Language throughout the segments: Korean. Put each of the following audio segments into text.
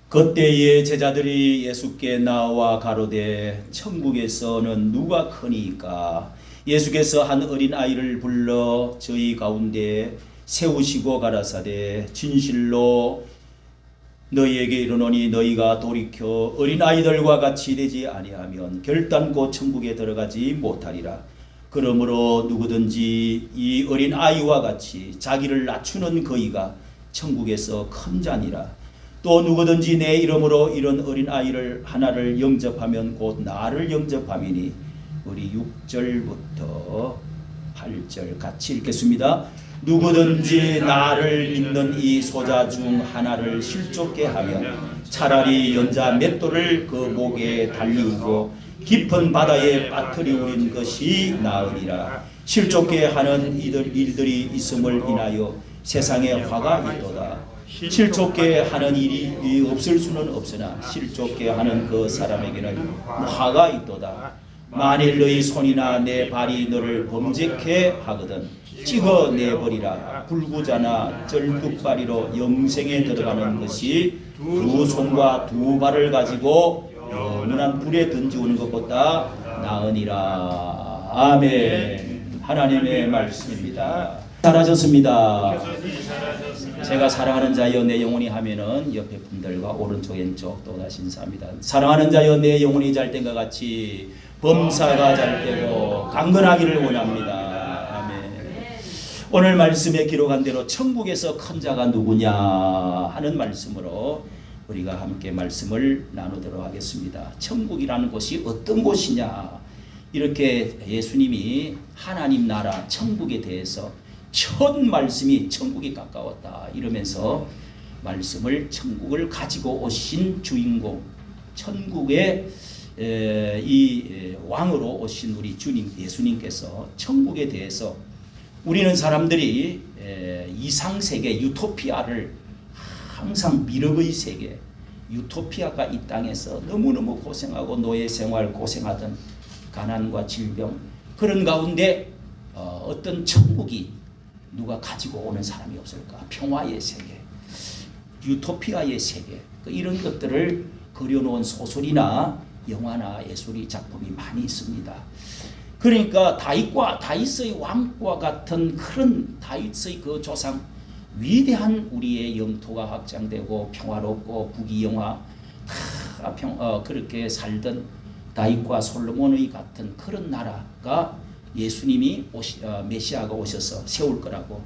그때의 제자들이 예수께 나와 가로되 천국에서는 누가 크니까? 예수께서 한 어린아이를 불러 저희 가운데 세우시고 가라사대 진실로 너희에게 이르노니 너희가 돌이켜 어린아이들과 같이 되지 아니하면 결단코 천국에 들어가지 못하리라. 그러므로 누구든지 이 어린아이와 같이 자기를 낮추는 그이가 천국에서 큰 자니라. 또 누구든지 내 이름으로 이런 어린아이를 하나를 영접하면 곧 나를 영접함이니. 우리 6절부터 8절 같이 읽겠습니다. 누구든지 나를 믿는 이 소자 중 하나를 실족게 하면 차라리 연자 맷돌을 그 목에 달리우고 깊은 바다에 빠뜨리우는 것이 나으니라. 실족게 하는 일들이 있음을 인하여 세상에 화가 있도다. 실족게 하는 일이 없을 수는 없으나 실족게 하는 그 사람에게는 화가 있도다. 만일 너희 손이나 내 발이 너를 범죄케 하거든 찍어내버리라. 불구자나 절뚝발이로 영생에 들어가는 것이 두 손과 두 발을 가지고 영원한 불에 던지오는 것보다 나으니라. 아멘. 하나님의 말씀입니다. 잘하셨습니다. 제가 사랑하는 자여 내 영혼이 하면은 옆에 분들과 오른쪽 왼쪽 또다시 인사합니다. 사랑하는 자여 내 영혼이 잘 땐 것 같이 범사가 잘 되고 강건하기를 원합니다. 아멘. 오늘 말씀에 기록한 대로 천국에서 큰 자가 누구냐 하는 말씀으로 우리가 함께 말씀을 나누도록 하겠습니다. 천국이라는 곳이 어떤 곳이냐, 이렇게 예수님이 하나님 나라 천국에 대해서 첫 말씀이 천국이 가까웠다 이러면서 말씀을 천국을 가지고 오신 주인공, 천국의 이 왕으로 오신 우리 주님 예수님께서 천국에 대해서 우리는 사람들이 이상세계 유토피아를 항상 미륵의 세계 유토피아가 이 땅에서 너무너무 고생하고 노예생활 고생하던 가난과 질병 그런 가운데 어떤 천국이 누가 가지고 오는 사람이 없을까? 평화의 세계, 유토피아의 세계, 이런 것들을 그려놓은 소설이나 영화나 예술이 작품이 많이 있습니다. 그러니까 다윗의 왕과 같은 그런 다윗의 그 조상, 위대한 우리의 영토가 확장되고 평화롭고 부귀영화 그렇게 살던 다윗과 솔로몬의 같은 그런 나라가 예수님이 메시아가 오셔서 세울 거라고,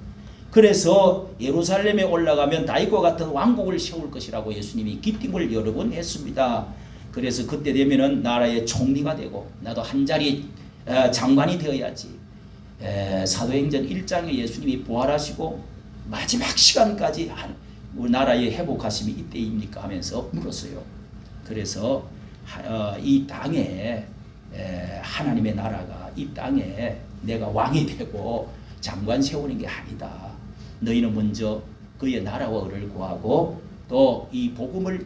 그래서 예루살렘에 올라가면 다윗과 같은 왕국을 세울 것이라고 예수님이 기띵을 여러 번 했습니다. 그래서 그때 되면은 나라의 총리가 되고 나도 한 자리 장관이 되어야지. 사도행전 1장에 예수님이 부활하시고 마지막 시간까지 우리 나라의 회복하심이 이때입니까 하면서 물었어요. 그래서 이 땅에 하나님의 나라가 이 땅에 내가 왕이 되고 장관 세우는 게 아니다. 너희는 먼저 그의 나라와 의를 구하고 또 이 복음을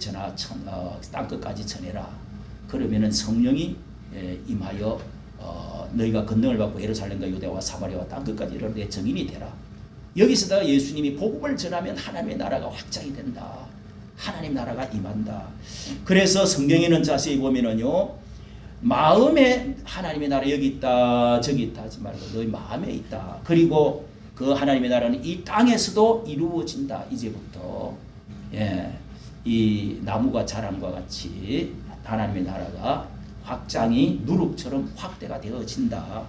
땅끝까지 전해라. 그러면은 성령이 임하여 너희가 권능을 받고 예루살렘과 유대와 사마리아와 땅끝까지 이르러 내 증인이 되라. 여기서다가 예수님이 복음을 전하면 하나님의 나라가 확장이 된다. 하나님 나라가 임한다. 그래서 성경에는 자세히 보면은요, 마음에 하나님의 나라 여기 있다 저기 있다 하지 말고 너희 마음에 있다. 그리고 그 하나님의 나라는 이 땅에서도 이루어진다. 이제부터 이 나무가 자람과 같이 하나님의 나라가 확장이 누룩처럼 확대가 되어진다.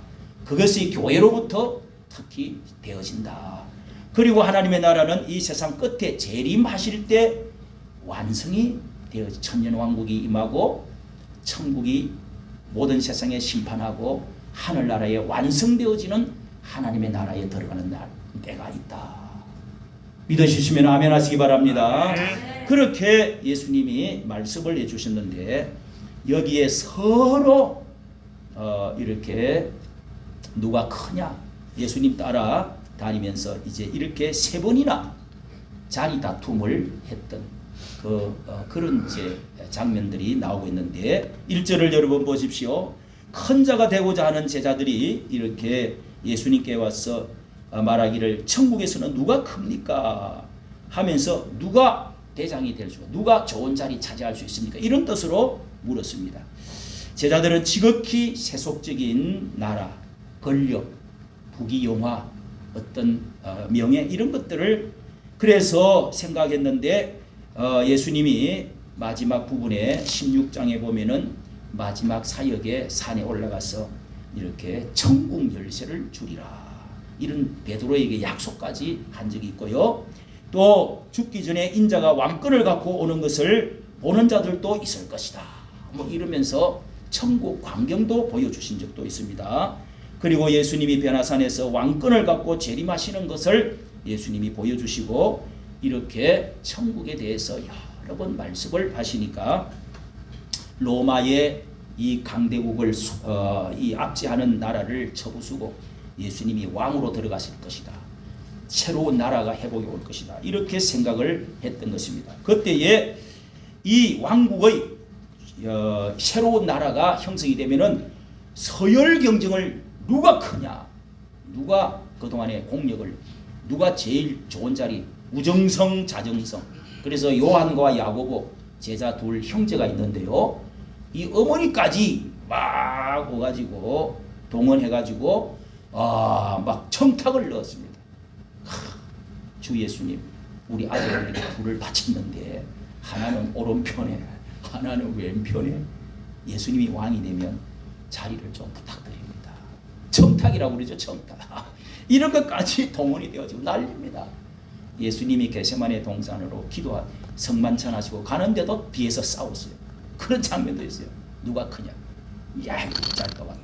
그것이 교회로부터 특히 되어진다. 그리고 하나님의 나라는 이 세상 끝에 재림하실 때 완성이 되어 천년왕국이 임하고 천국이 모든 세상에 심판하고 하늘나라에 완성되어지는 하나님의 나라에 들어가는 때가 있다. 믿으시면 아멘 하시기 바랍니다. 그렇게 예수님이 말씀을 해주셨는데 여기에 서로 이렇게 누가 크냐 예수님 따라 다니면서 이제 이렇게 세 번이나 자리 다툼을 했던 그런 이제 장면들이 나오고 있는데 1절을 여러분 보십시오. 큰 자가 되고자 하는 제자들이 이렇게 예수님께 와서 말하기를 천국에서는 누가 큽니까 하면서 누가 대장이 될 수가, 누가 좋은 자리 차지할 수 있습니까? 이런 뜻으로 물었습니다. 제자들은 지극히 세속적인 나라, 권력, 부귀영화, 어떤 명예 이런 것들을 그래서 생각했는데 예수님이 마지막 부분에 16장에 보면은 마지막 사역의 산에 올라가서 이렇게 천국 열쇠를 주리라, 이런 베드로에게 약속까지 한 적이 있고요. 또 죽기 전에 인자가 왕권을 갖고 오는 것을 보는 자들도 있을 것이다, 뭐 이러면서 천국 광경도 보여주신 적도 있습니다. 그리고 예수님이 변화산에서 왕권을 갖고 재림하시는 것을 예수님이 보여주시고 이렇게 천국에 대해서 여러 번 말씀을 하시니까 로마의 이 강대국을 이 압제하는 나라를 쳐부수고 예수님이 왕으로 들어가실 것이다, 새로운 나라가 회복이 올 것이다, 이렇게 생각을 했던 것입니다. 그때에 이 왕국의 새로운 나라가 형성이 되면은 서열 경쟁을 누가 크냐, 누가 그동안의 공력을, 누가 제일 좋은 자리, 우정성 자정성. 그래서 요한과 야고보 제자 둘 형제가 있는데요, 이 어머니까지 막 오가지고 동원해가지고 막 청탁을 넣었습니다. 주 예수님, 우리 아들을 둘을 바쳤는데 하나는 오른편에 하나는 왼편에, 예수님이 왕이 되면 자리를 좀 부탁드립니다. 청탁이라고 그러죠. 청탁. 이런 것까지 동원이 되어지고 난립니다. 예수님이 겟세마네 동산으로 성만찬하시고 가는데도 뒤에서 싸웠어요. 그런 장면도 있어요. 누가 크냐, 야 짤것 같다.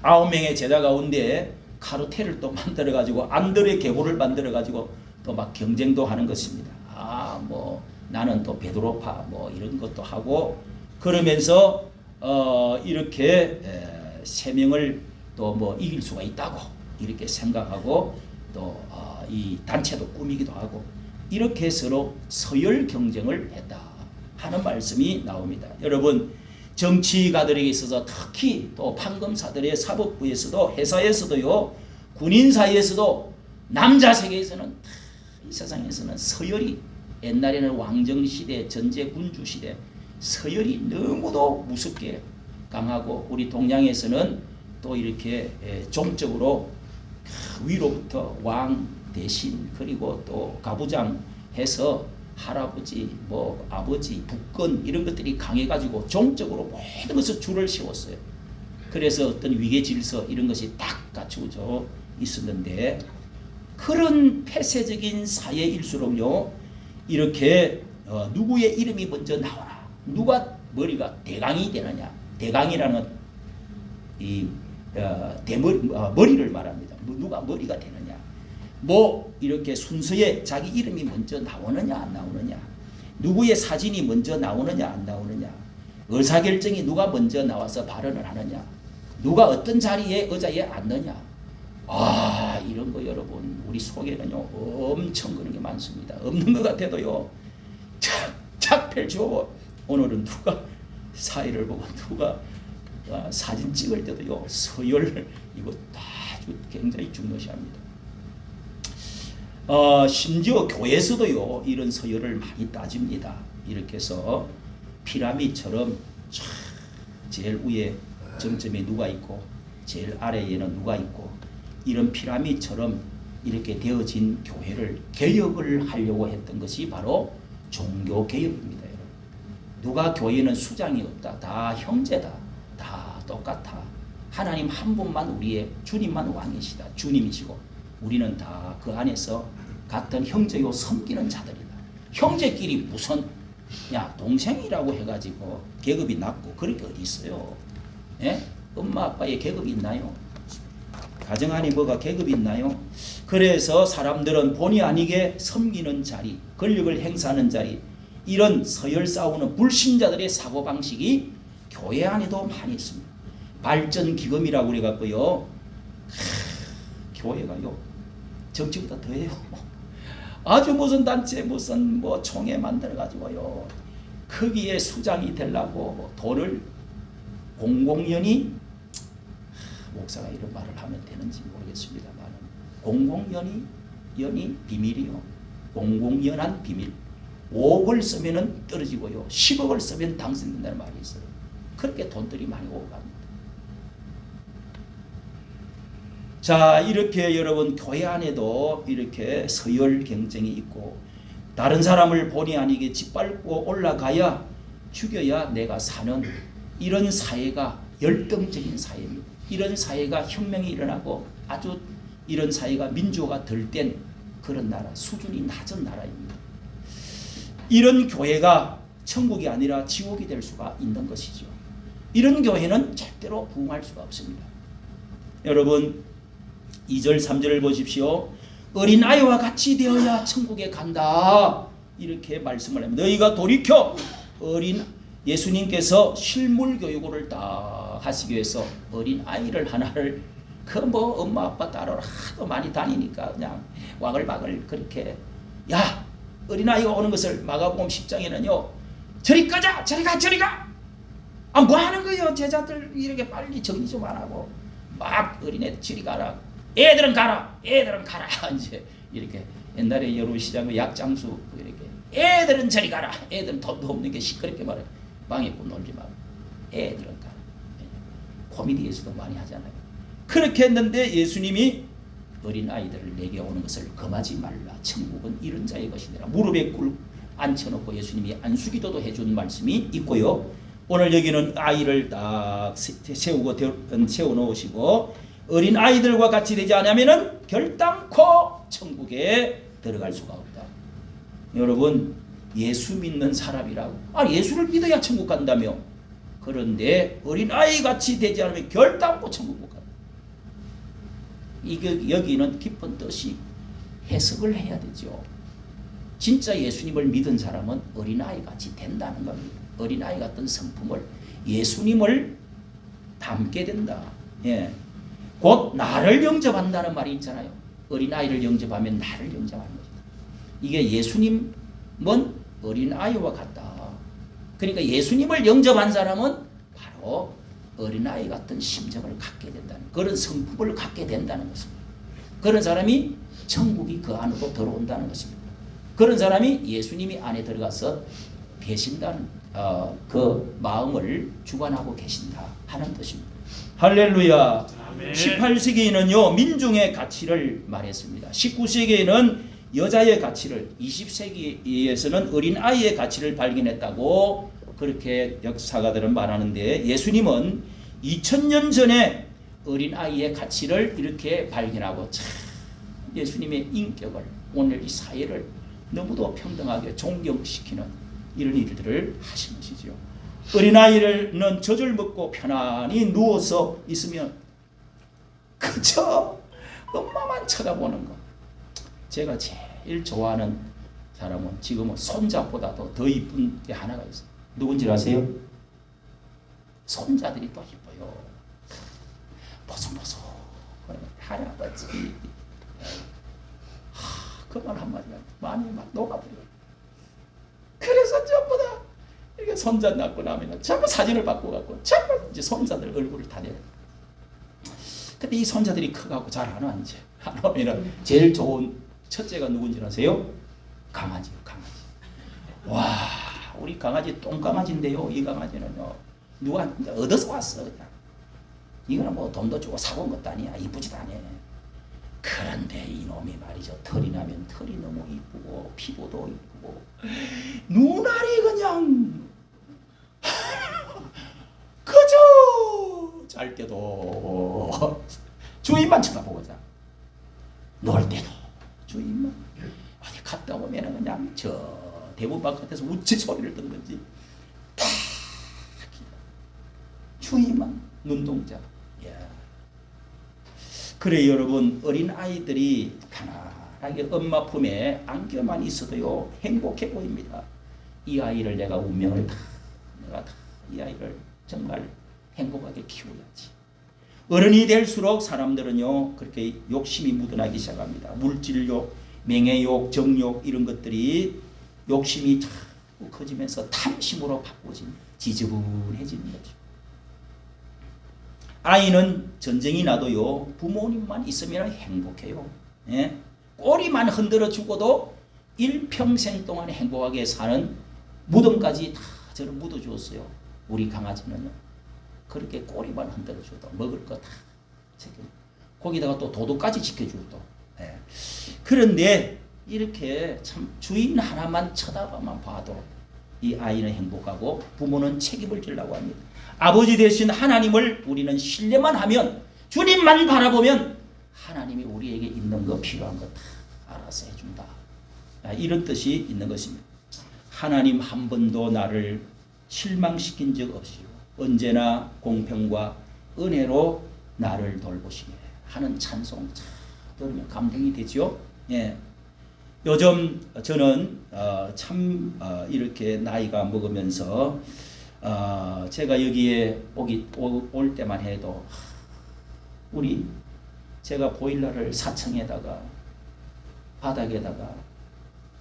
9명의 제자 가운데 카르텔을 또 만들어 가지고 안드레 계보를 만들어 가지고 또 막 경쟁도 하는 것입니다. 뭐 나는 또 베드로파 뭐 이런 것도 하고 그러면서 이렇게 세 명을 또 뭐 이길 수가 있다고 이렇게 생각하고 또 이 단체도 꾸미기도 하고 이렇게 서로 서열 경쟁을 했다 하는 말씀이 나옵니다. 여러분, 정치가들에게 있어서 특히 또 판검사들의 사법부에서도 회사에서도요, 군인 사이에서도 남자 세계에서는 이 세상에서는 서열이, 옛날에는 왕정시대, 전제군주시대 서열이 너무도 무섭게 강하고, 우리 동양에서는 또 이렇게 종적으로 위로부터 왕 대신 그리고 또 가부장 해서 할아버지, 뭐 아버지, 북권 이런 것들이 강해가지고 종적으로 모든 것을 줄을 세웠어요. 그래서 어떤 위계 질서 이런 것이 딱 갖추어져 있었는데, 그런 폐쇄적인 사회일수록요, 이렇게 누구의 이름이 먼저 나오나, 누가 머리가 대강이 되느냐, 대강이라는 이 머리를 말합니다. 누가 머리가 되느냐, 뭐 이렇게 순서에 자기 이름이 먼저 나오느냐 안 나오느냐, 누구의 사진이 먼저 나오느냐 안 나오느냐, 의사결정이 누가 먼저 나와서 발언을 하느냐, 누가 어떤 자리에 의자에 앉느냐, 이런 거 여러분 우리 속에는요 엄청 그런 게 많습니다. 없는 것 같아도요 착 펼쳐. 오늘은 누가 사회를 보고 누가 사진 찍을 때도요 서열 이거 아주 굉장히 중요시합니다. 심지어 교회에서도요 이런 서열을 많이 따집니다. 이렇게 해서 피라미드처럼 제일 위에 정점에 누가 있고 제일 아래에는 누가 있고, 이런 피라미드처럼 이렇게 되어진 교회를 개혁을 하려고 했던 것이 바로 종교개혁입니다. 여러분. 누가 교회는 수장이 없다, 다 형제다, 다 똑같아, 하나님 한 분만 우리의 주님만 왕이시다, 주님이시고 우리는 다 그 안에서 같은 형제요 섬기는 자들이다. 형제끼리 무슨 동생이라고 해가지고 계급이 낮고 그런 게 어디 있어요? 예? 엄마 아빠의 계급이 있나요? 가정 안에 뭐가 계급이 있나요? 그래서 사람들은 본의 아니게 섬기는 자리, 권력을 행사하는 자리, 이런 서열 싸우는 불신자들의 사고방식이 교회 안에도 많이 있습니다. 발전기금이라고 그래갖고요, 교회가요 정치보다 더해요. 아주 무슨 단체 무슨 뭐 총회 만들어가지고요 거기에 수장이 되려고 뭐 돈을 공공연히, 목사가 이런 말을 하면 되는지 모르겠습니다만, 공공연히 비밀이요 공공연한 비밀. 5억을 쓰면 떨어지고요. 10억을 쓰면 당선된다는 말이 있어요. 그렇게 돈들이 많이 오고 갑니다. 자, 이렇게 여러분 교회 안에도 이렇게 서열 경쟁이 있고 다른 사람을 본의 아니게 짓밟고 올라가야 죽여야 내가 사는 이런 사회가 열등적인 사회입니다. 이런 사회가 혁명이 일어나고 아주 이런 사회가 민주화가 덜 된 그런 나라, 수준이 낮은 나라입니다. 이런 교회가 천국이 아니라 지옥이 될 수가 있는 것이죠. 이런 교회는 절대로 부흥할 수가 없습니다. 여러분 2절 3절을 보십시오. 어린아이와 같이 되어야 천국에 간다. 이렇게 말씀을 합니다. 너희가 돌이켜 예수님께서 실물 교육을 딱 하시기 위해서 어린아이를 하나를 그 뭐 엄마 아빠 따로 하도 많이 다니니까 그냥 와글와글 그렇게 야 어린아이가 오는 것을 마가복음 10장에는요 저리 가자 저리 가 저리 가 아 뭐 하는 거예요 제자들 이렇게 빨리 정리 좀 안 하고 막 어린애 저리 가라 애들은 가라 애들은 가라 이제 이렇게 옛날에 여러분 시장의 약장수 이렇게 애들은 저리 가라 애들은 돈도 없는 게 시끄럽게 말해 방에 꼭 놀지 말고 애들은 가라 코미디에서도 많이 하잖아요. 그렇게 했는데 예수님이 어린아이들을 내게 오는 것을 금하지 말라. 천국은 이런 자의 것이니라. 무릎에 꿇 앉혀놓고 예수님이 안수기도도 해준 말씀이 있고요. 오늘 여기는 아이를 딱 세워놓으시고 어린아이들과 같이 되지 않으면 결단코 천국에 들어갈 수가 없다. 여러분 예수 믿는 사람이라고 예수를 믿어야 천국 간다며 그런데 어린아이 같이 되지 않으면 결단코 천국 못 간다. 여기는 깊은 뜻이 해석을 해야 되죠. 진짜 예수님을 믿은 사람은 어린아이 같이 된다는 겁니다. 어린아이 같은 성품을 예수님을 닮게 된다. 예. 곧 나를 영접한다는 말이 있잖아요. 어린아이를 영접하면 나를 영접하는 것이다. 이게 예수님은 어린아이와 같다. 그러니까 예수님을 영접한 사람은 바로 어린아이 같은 심정을 갖게 된다는 그런 성품을 갖게 된다는 것입니다. 그런 사람이 천국이 그 안으로 들어온다는 것입니다. 그런 사람이 예수님이 안에 들어가서 계신다는 그 마음을 주관하고 계신다 하는 뜻입니다. 할렐루야. 아멘. 18세기에는요 민중의 가치를 말했습니다. 19세기에는 여자의 가치를 20세기에서는 어린아이의 가치를 발견했다고 그렇게 역사가들은 말하는데 예수님은 2000년 전에 어린아이의 가치를 이렇게 발견하고 참 예수님의 인격을 오늘 이 사회를 너무도 평등하게 존경시키는 이런 일들을 하신 것이죠. 어린아이는 젖을 먹고 편안히 누워서 있으면 그저 엄마만 쳐다보는 것. 제가 제일 좋아하는 사람은 지금은 손자보다도 더 이쁜 게 하나가 있어요. 누군지 아세요? 손자들이 또 이뻐요. 보송보송 할아버지 그 말 한마디가 마음이 막 녹아버려요. 그래서 전부 다 이렇게 손자 낳고 나면 전부 사진을 받고 갖고 전부 이제 손자들 얼굴을 다 내요. 근데 이 손자들이 커가고 잘 안 와 이제 안 오면은 제일 좋은 첫째가 누군지 아세요? 강아지요, 강아지. 와, 우리 강아지 똥강아지인데요. 이 강아지는요 누가 얻어서 왔어 그냥. 이거는 뭐 돈도 주고 사본 것도 아니야. 이쁘지도 않아. 그런데 이놈이 말이죠. 털이 나면 털이 너무 이쁘고 피부도 이쁘고 눈알이 그냥 그저 잘 때도 주인만 쳐다보고 자. 놀 때도 주인만. 어디 갔다 오면 그냥 저 대문 바깥에서 우치 소리를 듣는지 다 주인만 눈동자. 그래 여러분 어린아이들이 편안하게 엄마 품에 안겨만 있어도요 행복해 보입니다. 이 아이를 내가 운명을 내가 이 아이를 정말 행복하게 키워야지. 어른이 될수록 사람들은요 그렇게 욕심이 묻어나기 시작합니다. 물질욕, 명예욕, 정욕 이런 것들이 욕심이 자꾸 커지면서 탐심으로 바꾸어진 지저분해지는 거죠. 아이는 전쟁이 나도요 부모님만 있으면 행복해요. 예? 꼬리만 흔들어 주고도 일평생 동안 행복하게 사는 무덤까지 다 저를 묻어주었어요. 우리 강아지는요. 그렇게 꼬리만 흔들어줘도 먹을 거 다 챙겨. 거기다가 또 도둑까지 지켜주고 또. 예. 그런데 이렇게 참 주인 하나만 쳐다봐만 봐도 이 아이는 행복하고 부모는 책임을 지려고 합니다. 아버지 대신 하나님을 우리는 신뢰만 하면, 주님만 바라보면 하나님이 우리에게 있는 거, 필요한 거 다 알아서 해준다. 이런 뜻이 있는 것입니다. 하나님 한 번도 나를 실망시킨 적 없이요, 언제나 공평과 은혜로 나를 돌보시네 하는 찬송 들으면 감동이 되죠. 예. 요즘 저는 참 이렇게 나이가 먹으면서 제가 여기에 올 때만 해도 우리 제가 보일러를 4층에다가 바닥에다가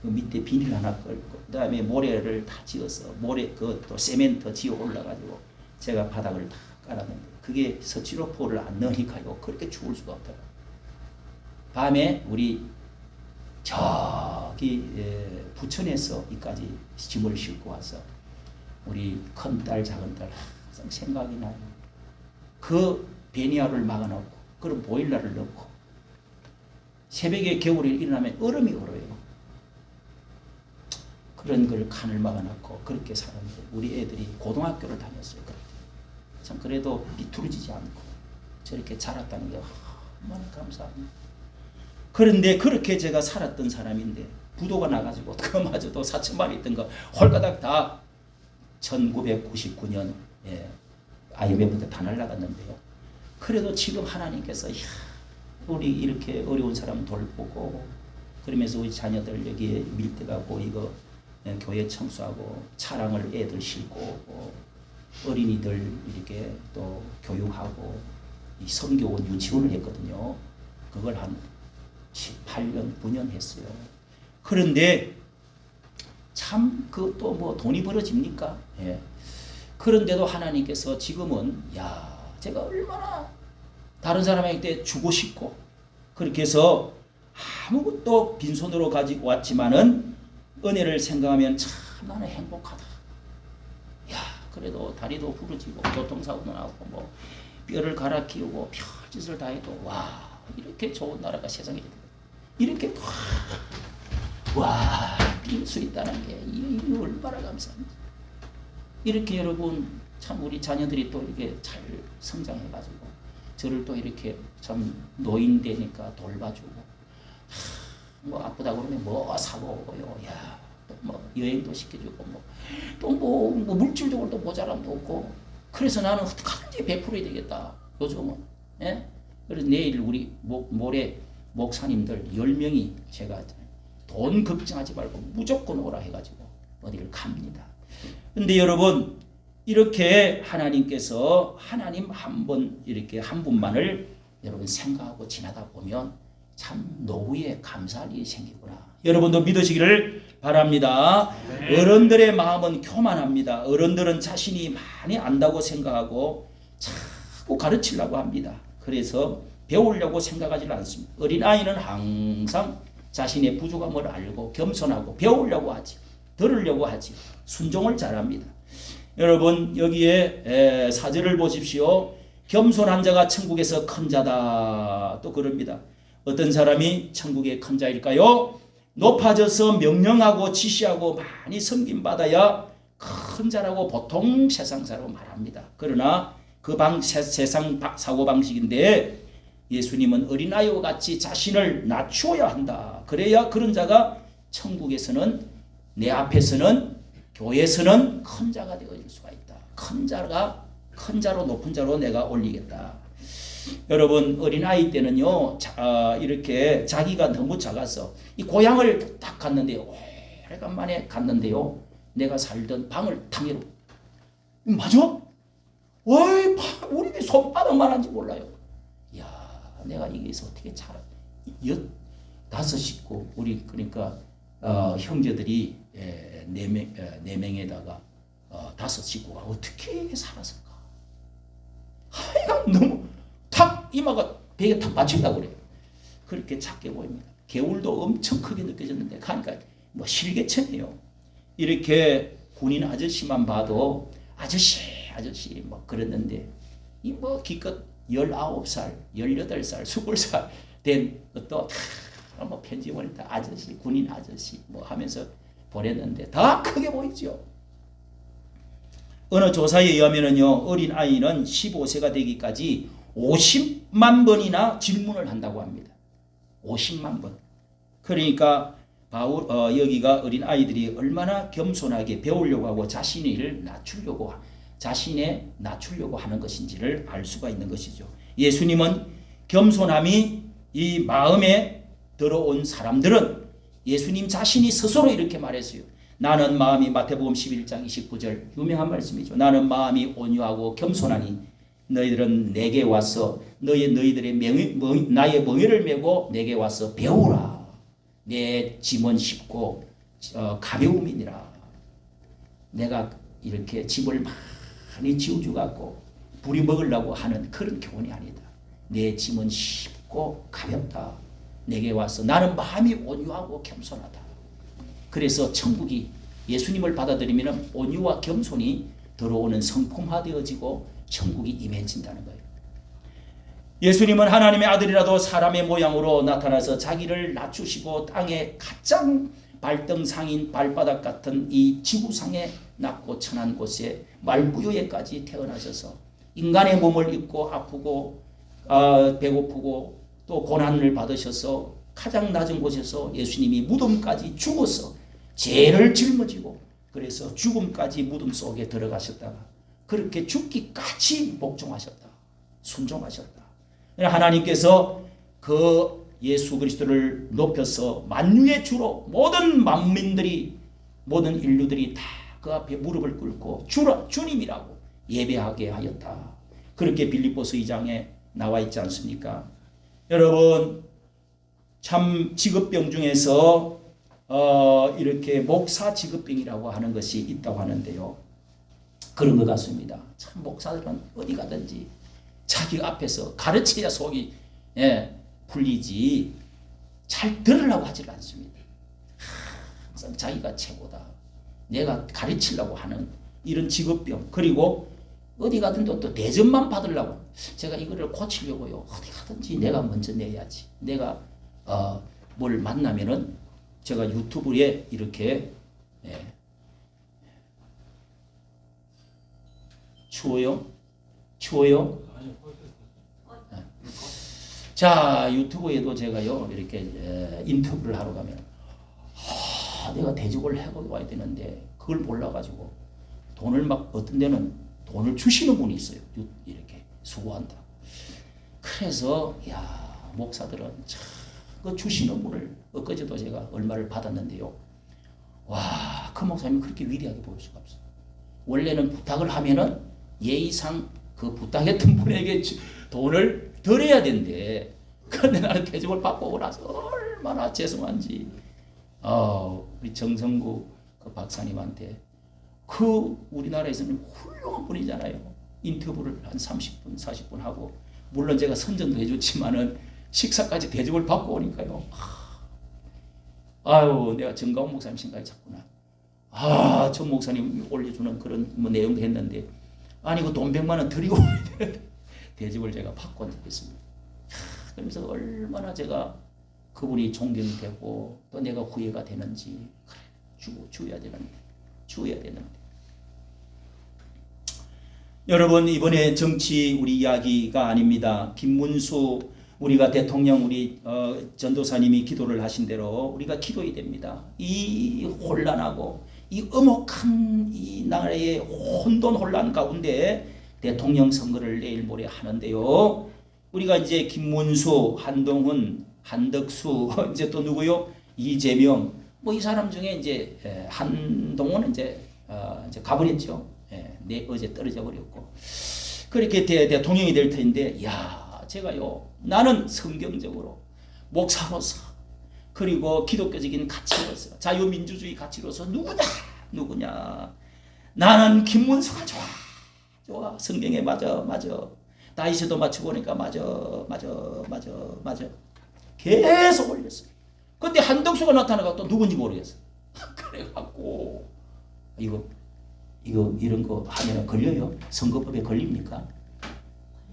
그 밑에 비닐 하나 걸고 그다음에 모래를 다 지어서 모래 또 세멘트 지어 올라가지고 제가 바닥을 다 깔았는데 그게 스티로폼을 안 넣으니까요 그렇게 추울 수가 없더라고요. 밤에 우리 저기 부천에서 이까지 짐을 싣고 와서 우리 큰딸 작은딸 항상 생각이 나요. 그 베니아를 막아놓고 그런 보일러를 넣고 새벽에 겨울에 일어나면 얼음이 얼어요. 그런 걸 칸을 막아놓고 그렇게 살았는데 우리 애들이 고등학교를 다녔어요. 참 그래도 비뚤어지지 않고 저렇게 자랐다는 게 얼마나 감사합니다. 그런데 그렇게 제가 살았던 사람인데 부도가 나가지고 그마저도 4천만 있던 거 홀가닥 다 1999년 IMF 다 날아갔는데요. 그래도 지금 하나님께서 우리 이렇게 어려운 사람 돌보고 그러면서 우리 자녀들 여기에 밀대가고 이거 교회 청소하고 차량을 애들 싣고 어린이들 이렇게 또 교육하고 이 성교원 유치원을 했거든요. 그걸 한 18년 9년 했어요. 그런데 참 그것도 뭐 돈이 벌어집니까? 예. 그런데도 하나님께서 지금은 제가 얼마나 다른 사람에게 주고 싶고 그렇게 해서 아무것도 빈손으로 가지고 왔지만은 은혜를 생각하면 참 나는 행복하다. 그래도 다리도 부러지고 교통사고도 나고 뭐 뼈를 갈아 끼우고 별짓을 다 해도 이렇게 좋은 나라가 세상에 이렇게 뛸 수 있다는 게 이게 얼마나 감사합니다. 이렇게 여러분 참 우리 자녀들이 또 이렇게 잘 성장해가지고 저를 또 이렇게 참 노인 되니까 돌봐주고 뭐 아프다 그러면 뭐 사고요. 뭐 여행도 시켜주고 또 물질적으로 또 모자람도 없고 그래서 나는 어떻게든지 베풀어야 되겠다 요즘은. 그래서 내일 우리 모레 목사님들 10명이 제가 돈 걱정하지 말고 무조건 오라 해가지고 어디를 갑니다. 근데 여러분 이렇게 하나님께서 하나님 한 번 이렇게 한 분만을 여러분 생각하고 지나다 보면 참 노후에 감사할 일이 생기구나. 여러분도 믿으시기를 바랍니다. 네. 어른들의 마음은 교만합니다. 어른들은 자신이 많이 안다고 생각하고 자꾸 가르치려고 합니다. 그래서 배우려고 생각하지 않습니다. 어린아이는 항상 자신의 부족함을 알고 겸손하고 배우려고 하지, 들으려고 하지, 순종을 잘합니다. 여러분 여기에 4절을 보십시오. 겸손한 자가 천국에서 큰 자다 또 그럽니다. 어떤 사람이 천국의 큰 자일까요? 높아져서 명령하고 지시하고 많이 섬김받아야 큰 자라고 보통 세상사로 말합니다. 그러나 그 세상 사고방식인데 예수님은 어린아이와 같이 자신을 낮추어야 한다. 그래야 그런 자가 천국에서는 내 앞에서는 교회에서는 큰 자가 되어질 수가 있다. 큰 자로 높은 자로 내가 올리겠다. 여러분 어린아이 때는요 이렇게 자기가 너무 작아서 이 고향을 딱 갔는데요. 오래간만에 갔는데요. 내가 살던 방을 탕해로 맞아? 우리 손바닥만한지 몰라요. 내가 여기서 어떻게 자라? 5식구 우리 그러니까 형제들이 4명에다가 5식구가 어떻게 살았을까? 하여간 너무 탁 이마가 벽에 탁 받친다고 그래요. 그렇게 작게 보입니다. 개울도 엄청 크게 느껴졌는데 가니까 뭐 실개천이에요. 이렇게 군인 아저씨만 봐도 아저씨 뭐 그랬는데 이 뭐 기껏 19살, 18살, 20살 된 것도 다 뭐 편집을 다 아저씨, 군인 아저씨 뭐 하면서 보냈는데 다 크게 보이죠. 어느 조사에 의하면은요, 어린 아이는 15세가 되기까지 50만 번이나 질문을 한다고 합니다. 50만 번. 그러니까 여기가 어린 아이들이 얼마나 겸손하게 배우려고 하고 자신을 낮추려고 하는 것인지를 알 수가 있는 것이죠. 예수님은 겸손함이 이 마음에 들어온 사람들은 예수님 자신이 스스로 이렇게 말했어요. 나는 마음이, 마태복음 11장 29절 유명한 말씀이죠. 나는 마음이 온유하고 겸손하니 너희들은 내게 와서 나의 멍에를 메고 내게 와서 배우라. 내 짐은 쉽고 가벼움이니라. 내가 이렇게 짐을 많이 지어주갖고 부리 먹으려고 하는 그런 교훈이 아니다. 내 짐은 쉽고 가볍다. 내게 와서 나는 마음이 온유하고 겸손하다. 그래서 천국이 예수님을 받아들이면 온유와 겸손이 들어오는 성품화되어지고 천국이 임해진다는 거예요. 예수님은 하나님의 아들이라도 사람의 모양으로 나타나서 자기를 낮추시고 땅의 가장 발등상인 발바닥 같은 이 지구상에 낮고 천한 곳에 말부여에까지 태어나셔서 인간의 몸을 입고 아프고 배고프고 또 고난을 받으셔서 가장 낮은 곳에서 예수님이 무덤까지 죽어서 죄를 짊어지고 그래서 죽음까지 무덤 속에 들어가셨다가 그렇게 죽기까지 복종하셨다. 순종하셨다. 하나님께서 그 예수 그리스도를 높여서 만유의 주로 모든 만민들이 모든 인류들이 다 그 앞에 무릎을 꿇고 주님이라고 예배하게 하였다. 그렇게 빌립보서 2장에 나와 있지 않습니까? 여러분 참 직업병 중에서 이렇게 목사 직업병이라고 하는 것이 있다고 하는데요. 그런 것 같습니다. 참 목사들은 어디 가든지 자기 앞에서 가르쳐야 속이 풀리지 잘 들으려고 하지 않습니다. 항상 자기가 최고다. 내가 가르치려고 하는 이런 직업병. 그리고 어디 가든 또 대접만 받으려고. 제가 이거를 고치려고요. 어디 가든지 내가 먼저 내야지. 내가 뭘 만나면은 제가 유튜브에 이렇게 추워요? 자, 유튜브에도 제가요 이렇게 인터뷰를 하러 가면 내가 대접을 해보고 와야 되는데 그걸 몰라가지고 돈을 막 어떤 데는 돈을 주시는 분이 있어요. 이렇게 수고한다. 그래서 야 목사들은 참 그 주시는 분을 엊그제도 제가 얼마를 받았는데요. 와, 그 목사님이 그렇게 위대하게 보일 수가 없어요. 원래는 부탁을 하면은 예의상 그 부탁했던 분에게 돈을 드려야 된대. 그런데 나는 대접을 받고 오고 나서 얼마나 죄송한지. 우리 정성구 그 박사님한테 그 우리나라에서는 훌륭한 분이잖아요. 인터뷰를 한 30분, 40분 하고 물론 제가 선전도 해줬지만은 식사까지 대접을 받고 오니까요. 아유, 내가 정가훈 목사님 생각이 찼구나. 저 목사님 올려주는 그런 뭐 내용도 했는데 아니 그 돈 100만 원 드리고 대접을 제가 받고 있습니다. 그래서 얼마나 제가 그분이 존경이 되고 또 내가 후회가 되는지 주어야 되는데 여러분 이번에 정치 우리 이야기가 아닙니다. 김문수 우리가 대통령 우리 전도사님이 기도를 하신 대로 우리가 기도해야 됩니다. 이 혼란하고 이 엄혹한 이 나라의 혼돈 혼란 가운데 대통령 선거를 내일 모레 하는데요. 우리가 이제 김문수, 한동훈, 한덕수 이제 또 누구요? 이재명 뭐 이 사람 중에 이제 한동훈은 이제 가버렸죠. 어제 떨어져 버렸고 그렇게 대통령이 될 텐데 제가요 나는 성경적으로 목사로서 그리고 기독교적인 가치로서 자유민주주의 가치로서 누구냐 나는 김문수가 좋아 성경에 맞아 다윗에도 맞춰보니까 맞아 계속 올렸어요. 근데 한덕수가 나타나가 또 누군지 모르겠어. 그래갖고 이거 이런 거 하면 걸려요? 선거법에 걸립니까?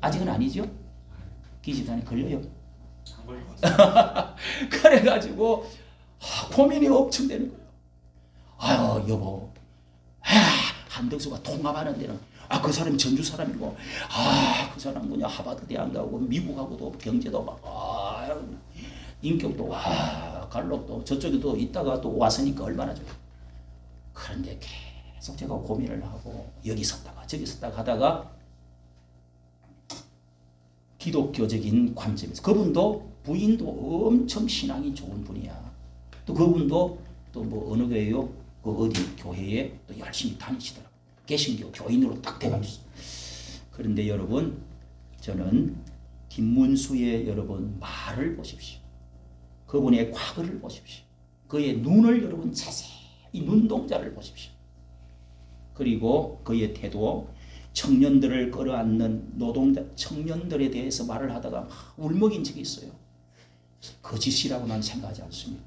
아직은 아니죠? 기지단에 걸려요. 그래가지고 고민이 엄청 되는 거예요. 아유 여보, 한덕수가 통합하는 데는 그 사람이 전주 사람이고 그 사람 뭐냐 하버드 대학 가고 미국하고도 경제도 막 인격도 갈록도 저쪽에도 있다가 또 왔으니까 얼마나 좋아. 그런데 계속 제가 고민을 하고 여기 섰다가 저기 섰다가 하다가 기독교적인 관점에서 그분도 부인도 엄청 신앙이 좋은 분이야. 또 그분도 또 뭐 어느 교회요? 그 어디 교회에 또 열심히 다니시더라고. 개신교 교인으로 딱 돼가지고. 그런데 여러분 저는 김문수의 여러분 말을 보십시오. 그분의 과거를 보십시오. 그의 눈을 여러분 자세히 눈동자를 보십시오. 그리고 그의 태도, 청년들을 끌어안는 노동자 청년들에 대해서 말을 하다가 막 울먹인 적이 있어요. 거짓이라고 난 생각하지 않습니다.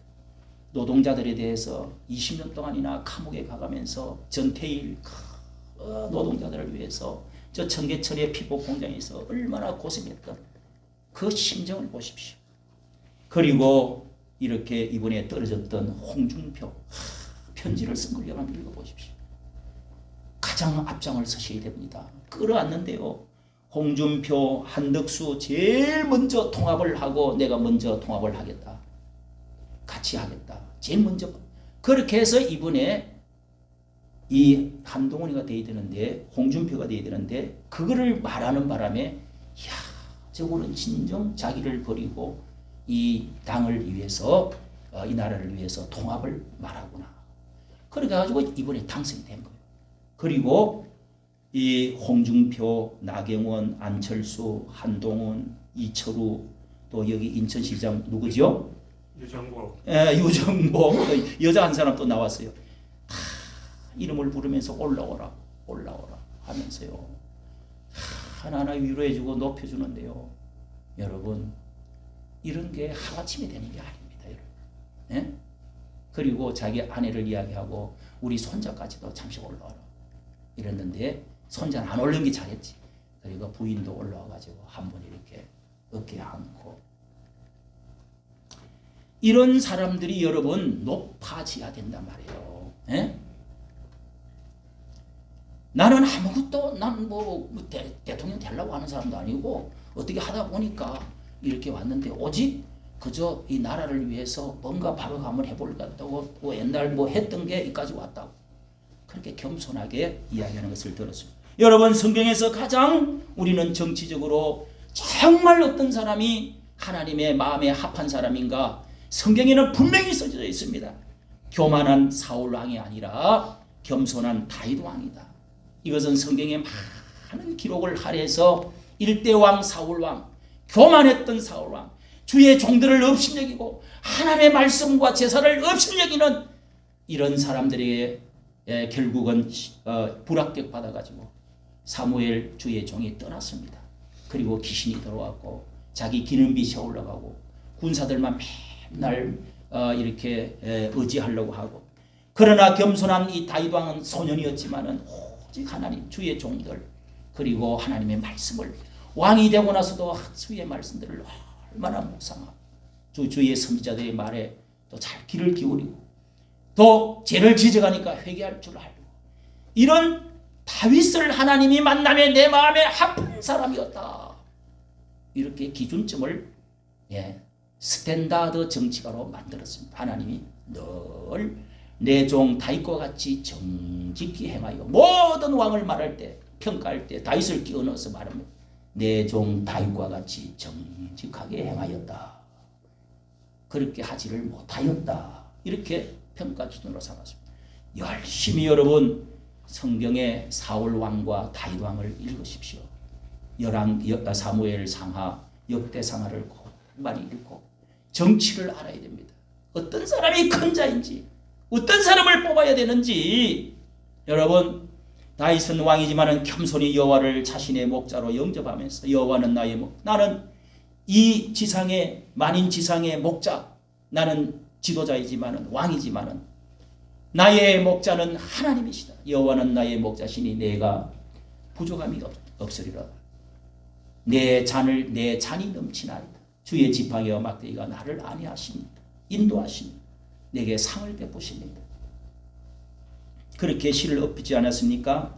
노동자들에 대해서 20년 동안이나 감옥에 가가면서 전태일 노동자들을 위해서 저 청계천의 피복 공장에서 얼마나 고생했던 그 심정을 보십시오. 그리고 이렇게 이번에 떨어졌던 홍준표 편지를 쓴 걸 여러분 읽어보십시오. 가장 앞장을 서셔야 됩니다. 끌어안는데요. 홍준표, 한덕수 제일 먼저 통합을 하고 내가 먼저 통합을 하겠다. 같이 하겠다. 제일 먼저. 그렇게 해서 이번에 이 한동훈이가 돼야 되는데 홍준표가 돼야 되는데 그거를 말하는 바람에 저거는 진정 자기를 버리고 이 당을 위해서 이 나라를 위해서 통합을 말하구나. 그래가지고 이번에 당선이 된 거예요. 그리고 이 홍준표, 나경원, 안철수, 한동훈, 이철우 또 여기 인천시장 누구죠? 유정복. 유정복 여자 한 사람 또 나왔어요. 다 이름을 부르면서 올라오라 하면서요. 하나하나 위로해주고 높여주는데요. 여러분 이런 게 하루아침에 되는 게 아닙니다. 여러분. 네? 그리고 자기 아내를 이야기하고 우리 손자까지도 잠시 올라와라 이랬는데 손자는 안 올라온 게 잘했지. 그리고 부인도 올라와가지고 한 번 이렇게 어깨에 안고 이런 사람들이 여러분 높아져야 된단 말이에요. 에? 나는 아무것도 난 뭐 대통령 되려고 하는 사람도 아니고 어떻게 하다 보니까 이렇게 왔는데 오직 그저 이 나라를 위해서 뭔가 바로 한번 해보려고 뭐 옛날 뭐 했던 게 여기까지 왔다고 그렇게 겸손하게 이야기하는 것을 들었습니다. 여러분 성경에서 가장 우리는 정치적으로 정말 어떤 사람이 하나님의 마음에 합한 사람인가 성경에는 분명히 써져 있습니다. 교만한 사울 왕이 아니라 겸손한 다윗 왕이다. 이것은 성경에 많은 기록을 할애해서 일대왕 사울왕, 교만했던 사울왕, 주의 종들을 업신여기고 하나님의 말씀과 제사를 업신여기는 이런 사람들에게 결국은 불합격 받아가지고 사무엘 주의 종이 떠났습니다. 그리고 귀신이 들어왔고 자기 기름비 세우려고 군사들만 맨날 이렇게 의지하려고 하고 그러나 겸손한 이 다윗 왕은 소년이었지만은 오직 하나님 주의 종들 그리고 하나님의 말씀을 왕이 되고 나서도 주의 말씀들을 얼마나 묵상하고 주의 선지자들의 말에 또 잘 귀를 기울이고 또 죄를 지적하니까 회개할 줄 알고 이런 다윗을 하나님이 만나며 내 마음에 합한 사람이었다. 이렇게 기준점을 스탠다드 정치가로 만들었습니다. 하나님이 늘 내 종 다윗과 같이 정직히 행하여 모든 왕을 말할 때 평가할 때 다윗을 끼워 넣어서 말합니다. 내 종 다윗과 같이 정직하게 행하였다. 그렇게 하지를 못하였다. 이렇게 평가 기준으로 삼았습니다. 열심히 여러분 성경의 사울 왕과 다윗 왕을 읽으십시오. 사무엘 상하, 역대 상하를 많이 읽고 정치를 알아야 됩니다. 어떤 사람이 큰 자인지 어떤 사람을 뽑아야 되는지 여러분 다윗은 왕이지만은 겸손히 여호와를 자신의 목자로 영접하면서 여호와는 나의 목 나는 이 지상의 만인 지상의 목자 나는 지도자이지만은 왕이지만은 나의 목자는 하나님이시다. 여호와는 나의 목자시니 내가 부족함이 없으리라. 내 잔이 넘치나이다. 주의 지팡이와 막대기가 나를 안위하십니다. 인도하시니 내게 상을 베푸십니다. 그렇게 시를 엎지 않았습니까?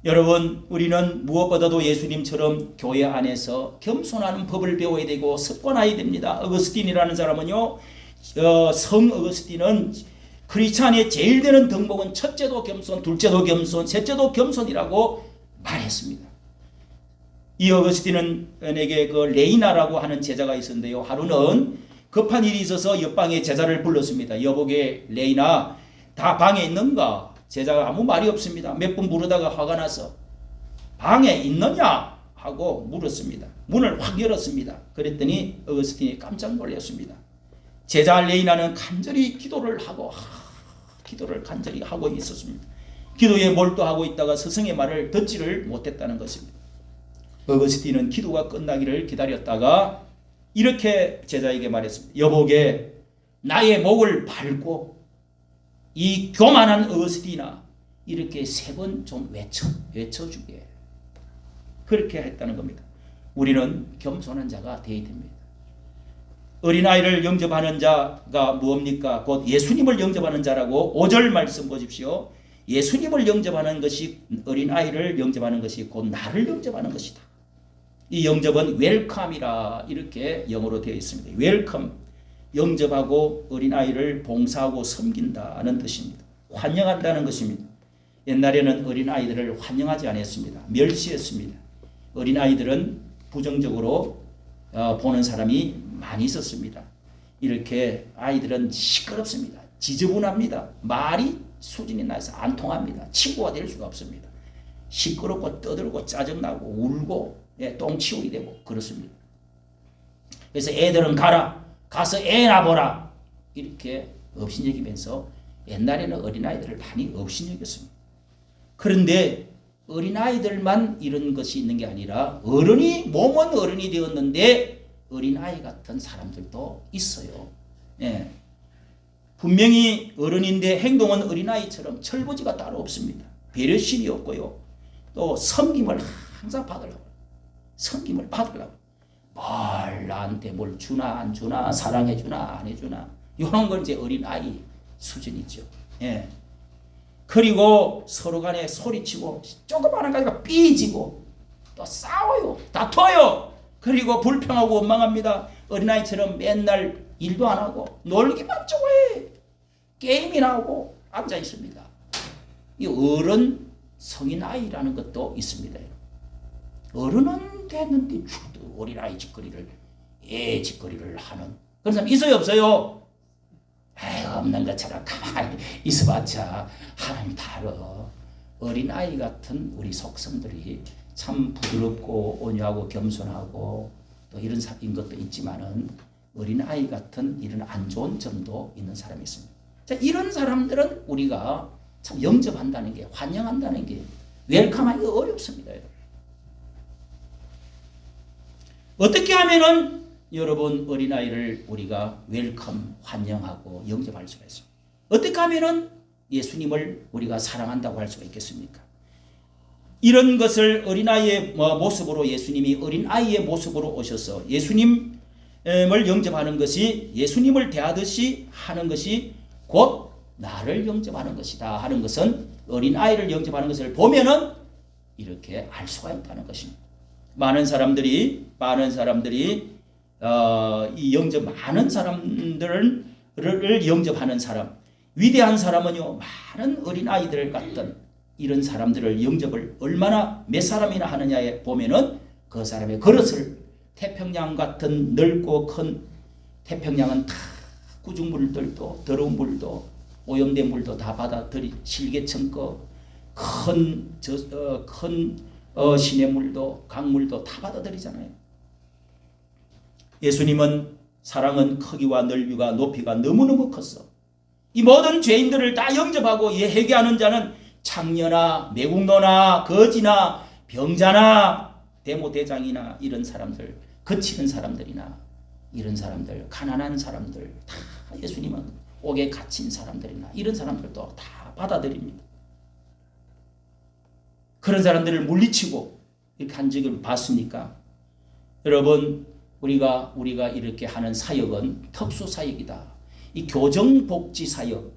여러분, 우리는 무엇보다도 예수님처럼 교회 안에서 겸손하는 법을 배워야 되고 습관해야 됩니다. 어거스틴이라는 사람은요, 성 어거스틴은 크리스찬의 제일 되는 덕목은 첫째도 겸손, 둘째도 겸손, 셋째도 겸손이라고 말했습니다. 이 어거스틴에게 그 레이나라고 하는 제자가 있었는데요. 하루는 급한 일이 있어서 옆방에 제자를 불렀습니다. 여보게 레이나, 다 방에 있는가? 제자가 아무 말이 없습니다. 몇 번 부르다가 화가 나서 방에 있느냐? 하고 물었습니다. 문을 확 열었습니다. 그랬더니 어거스틴이 깜짝 놀랐습니다. 제자 레이나는 간절히 기도를 간절히 하고 있었습니다. 기도에 몰두하고 있다가 스승의 말을 듣지를 못했다는 것입니다. 어거스틴은 기도가 끝나기를 기다렸다가 이렇게 제자에게 말했습니다. 여보게 나의 목을 밟고 이 교만한 어거스틴아, 이렇게 3번 좀 외쳐주게. 그렇게 했다는 겁니다. 우리는 겸손한 자가 되어야 됩니다. 어린아이를 영접하는 자가 무엇입니까? 곧 예수님을 영접하는 자라고 5절 말씀 보십시오. 예수님을 영접하는 것이, 어린아이를 영접하는 것이 곧 나를 영접하는 것이다. 이 영접은 웰컴이라 이렇게 영어로 되어 있습니다. 웰컴, 영접하고 어린아이를 봉사하고 섬긴다는 뜻입니다. 환영한다는 것입니다. 옛날에는 어린아이들을 환영하지 않았습니다. 멸시했습니다. 어린아이들은 부정적으로 보는 사람이 많이 있었습니다. 이렇게 아이들은 시끄럽습니다. 지저분합니다. 말이 수준이 낮아서 안 통합니다. 친구가 될 수가 없습니다. 시끄럽고 떠들고 짜증나고 울고 똥 치우게 되고 그렇습니다. 그래서 애들은 가서 애나 보라 이렇게 업신여기면서 옛날에는 어린아이들을 많이 업신여겼습니다. 그런데 어린아이들만 이런 것이 있는 게 아니라 몸은 어른이 되었는데 어린아이 같은 사람들도 있어요. 예. 분명히 어른인데 행동은 어린아이처럼 철부지가 따로 없습니다. 배려심이 없고요. 또 섬김을 항상 받으려고. 뭘 나한테 뭘 주나 안 주나, 사랑해 주나 안 해주나, 이런 건 이제 어린아이 수준이죠. 예. 그리고 서로 간에 소리치고 조그마한 가지가 삐지고 또 싸워요. 다퉈요. 그리고 불평하고 원망합니다. 어린아이처럼 맨날 일도 안 하고 놀기만 좋아해. 게임이나 하고 앉아 있습니다. 이 어른 성인 아이라는 것도 있습니다. 어른은 됐는데 어린아이 짓거리를, 애 짓거리를 하는 그런 사람 있어요, 없어요? 없는 것처럼 가만히 있어봤자 하나님 다 알아. 어린아이 같은 우리 속성들이 참 부드럽고 온유하고 겸손하고 또 이런 것도 있지만은 어린아이 같은 이런 안 좋은 점도 있는 사람이 있습니다. 자, 이런 사람들은 우리가 참 영접한다는 게, 환영한다는 게, 웰컴하기가 어렵습니다. 어떻게 하면은 여러분 어린아이를 우리가 웰컴, 환영하고 영접할 수가 있습니다. 어떻게 하면은 예수님을 우리가 사랑한다고 할 수가 있겠습니까? 이런 것을 어린아이의 모습으로, 예수님이 어린아이의 모습으로 오셔서 예수님을 영접하는 것이, 예수님을 대하듯이 하는 것이 곧 나를 영접하는 것이다 하는 것은, 어린아이를 영접하는 것을 보면은 이렇게 알 수가 있다는 것입니다. 많은 사람들이 많은 사람들을 영접하는 사람, 위대한 사람은요, 많은 어린아이들 같은 이런 사람들을 영접을 얼마나 몇 사람이나 하느냐에 보면은 그 사람의 그릇을, 태평양 같은 넓고 큰 태평양은 다 구중물들도 더러운 물도 오염된 물도 다 받아들이, 실개천거 큰 시냇물도 강물도 다 받아들이잖아요. 예수님은 사랑은 크기와 넓이가 높이가 너무너무 컸어. 이 모든 죄인들을 다 영접하고 회개하는 자는 창녀나 매국노나 거지나 병자나 대모대장이나 이런 사람들, 거치는 사람들이나 이런 사람들, 가난한 사람들 다 예수님은 옥에 갇힌 사람들이나 이런 사람들도 다 받아들입니다. 그런 사람들을 물리치고 이렇게 한 적을 봤습니까? 여러분, 우리가 이렇게 하는 사역은 특수 사역이다. 이 교정복지 사역,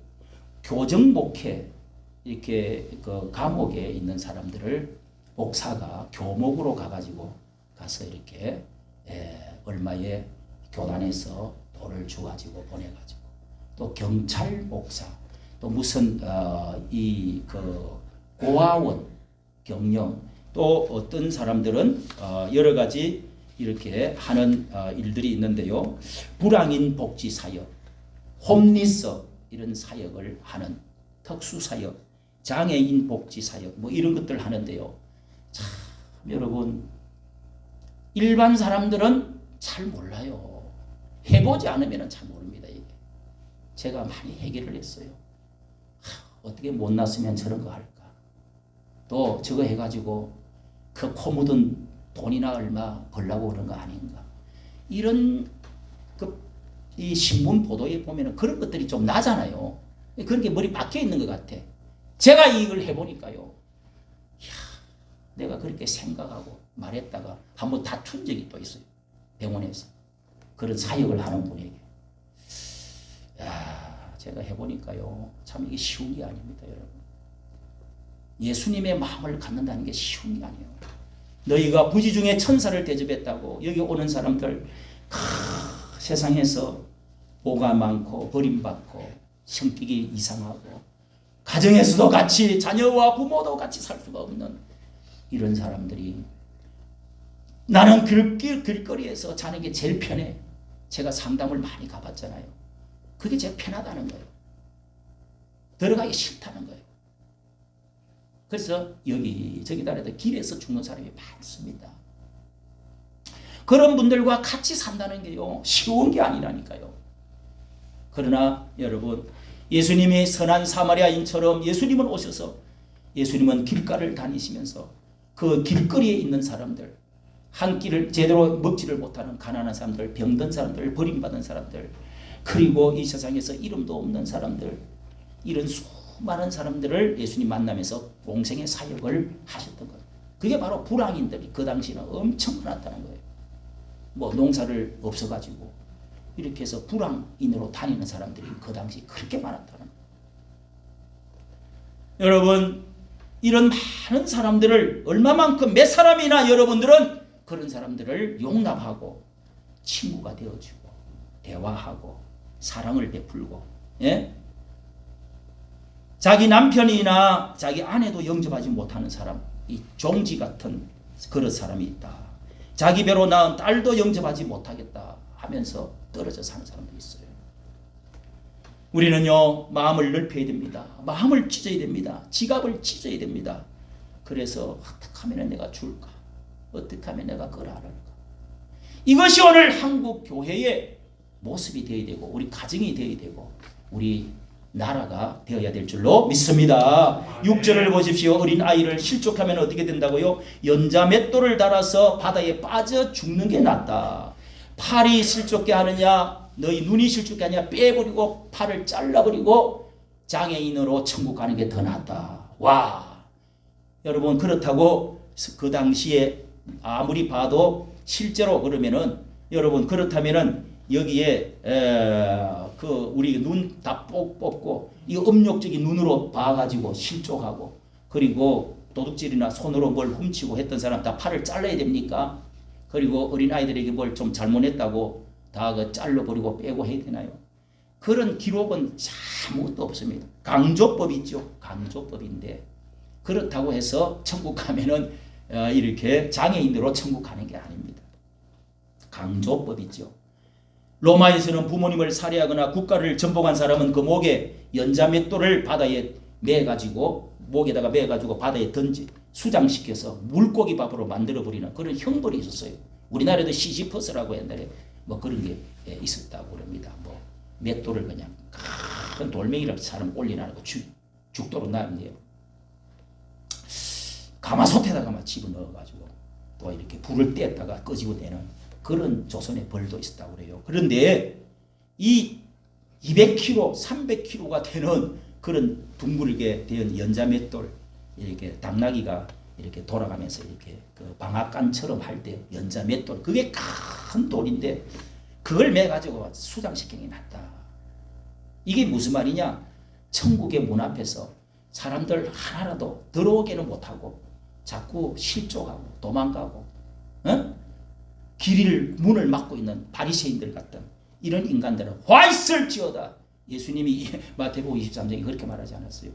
교정목회, 이렇게 그 감옥에 있는 사람들을 목사가 교목으로 가서 이렇게 얼마에 교단에서 돈을 주가지고 보내가지고, 또 경찰 목사, 또 무슨 그 고아원 경영, 또 어떤 사람들은 여러 가지 이렇게 하는 일들이 있는데요. 불황인 복지 사역, 홈리스 이런 사역을 하는 특수 사역, 장애인 복지 사역 뭐 이런 것들 하는데요. 참 여러분, 일반 사람들은 잘 몰라요. 해보지 않으면 잘 모릅니다. 이게 제가 많이 해결을 했어요. 어떻게 못났으면 저런 거 할까? 또 저거 해가지고 그 코 묻은 돈이나 얼마 벌라고 그런 거 아닌가? 이런 이 신문 보도에 보면은 그런 것들이 좀 나잖아요. 그런 게 머리 박혀 있는 것 같아. 제가 이걸 해보니까요. 이야, 내가 그렇게 생각하고 말했다가 한번 다툰 적이 또 있어요. 병원에서. 그런 사역을 하는 분에게. 야, 제가 해보니까요. 참 이게 쉬운 게 아닙니다, 여러분. 예수님의 마음을 갖는다는 게 쉬운 게 아니에요. 너희가 부지 중에 천사를 대접했다고 여기 오는 사람들 세상에서 오가 많고 버림받고 성격이 이상하고 가정에서도 같이 자녀와 부모도 같이 살 수가 없는 이런 사람들이 나는 길거리에서 자는 게 제일 편해. 제가 상담을 많이 가봤잖아요. 그게 제일 편하다는 거예요. 들어가기 싫다는 거예요. 그래서 여기저기 다녀도 길에서 죽는 사람이 많습니다. 그런 분들과 같이 산다는 게요, 쉬운 게 아니라니까요. 그러나 여러분, 예수님이 선한 사마리아인처럼 예수님은 오셔서 예수님은 길가를 다니시면서 그 길거리에 있는 사람들, 한 끼를 제대로 먹지를 못하는 가난한 사람들, 병든 사람들, 버림받은 사람들, 그리고 이 세상에서 이름도 없는 사람들, 이런 수많은 사람들을 예수님 만나면서 공생의 사역을 하셨던 거예요. 그게 바로 불황인들이 그 당시에는 엄청 많았다는 거예요. 뭐 농사를 없어가지고 이렇게 해서 불황인으로 다니는 사람들이 그 당시 그렇게 많았다는 거예요. 여러분, 이런 많은 사람들을 얼마만큼 몇 사람이나 여러분들은 그런 사람들을 용납하고 친구가 되어주고 대화하고 사랑을 베풀고, 예? 자기 남편이나 자기 아내도 영접하지 못하는 사람, 이 종지 같은 그런 사람이 있다. 자기 배로 낳은 딸도 영접하지 못하겠다 하면서 떨어져 사는 사람도 있어요. 우리는요, 마음을 넓혀야 됩니다. 마음을 찢어야 됩니다. 지갑을 찢어야 됩니다. 그래서 어떻게 하면 내가 줄까? 어떻게 하면 내가 그걸 안 할까? 이것이 오늘 한국 교회의 모습이 되어야 되고 우리 가정이 되어야 되고 우리 나라가 되어야 될 줄로 믿습니다. 6절을 보십시오. 어린아이를 실족하면 어떻게 된다고요? 연자 맷돌을 달아서 바다에 빠져 죽는 게 낫다. 팔이 실족게 하느냐, 너희 눈이 실족게 하느냐, 빼버리고 팔을 잘라버리고 장애인으로 천국 가는 게 더 낫다. 와, 여러분, 그렇다고 그 당시에 아무리 봐도 실제로 그러면은 여러분, 그렇다면은 여기에 우리 눈 다 뽑고 이 음욕적인 눈으로 봐가지고 실족하고 그리고 도둑질이나 손으로 뭘 훔치고 했던 사람 다 팔을 잘라야 됩니까? 그리고 어린아이들에게 뭘 좀 잘못했다고 다 그 잘라버리고 빼고 해야 되나요? 그런 기록은 아무것도 없습니다. 강조법이 있죠. 강조법인데 그렇다고 해서 천국 가면은 이렇게 장애인으로 천국 가는 게 아닙니다. 강조법이죠. 로마에서는 부모님을 살해하거나 국가를 전복한 사람은 그 목에 연자맷돌을 바다에 매가지고 목에다가 매가지고 바다에 수장시켜서 물고기 밥으로 만들어버리는 그런 형벌이 있었어요. 우리나라에도 시지퍼스라고 옛날에 뭐 그런 게 있었다고 그럽니다. 뭐 맷돌을 그냥 큰 돌멩이를 사람 올려놔고 죽도록 놔는데요. 가마솥에다가 막 집어넣어가지고 또 이렇게 불을 뗐다가 끄집어내는 그런 조선의 벌도 있었다고 그래요. 그런데 이 200kg, 300kg가 되는 그런 둥글게 된 연자맷돌, 이렇게 당나귀가 이렇게 돌아가면서 이렇게 그 방앗간처럼 할 때 연자맷돌, 그게 큰 돌인데 그걸 매가지고 수장시키는 게 낫다. 이게 무슨 말이냐? 천국의 문 앞에서 사람들 하나라도 들어오게는 못하고 자꾸 실족하고 도망가고, 길을 문을 막고 있는 바리새인들 같은 이런 인간들은 화 있을지어다. 예수님이 마태복음 23장에 그렇게 말하지 않았어요?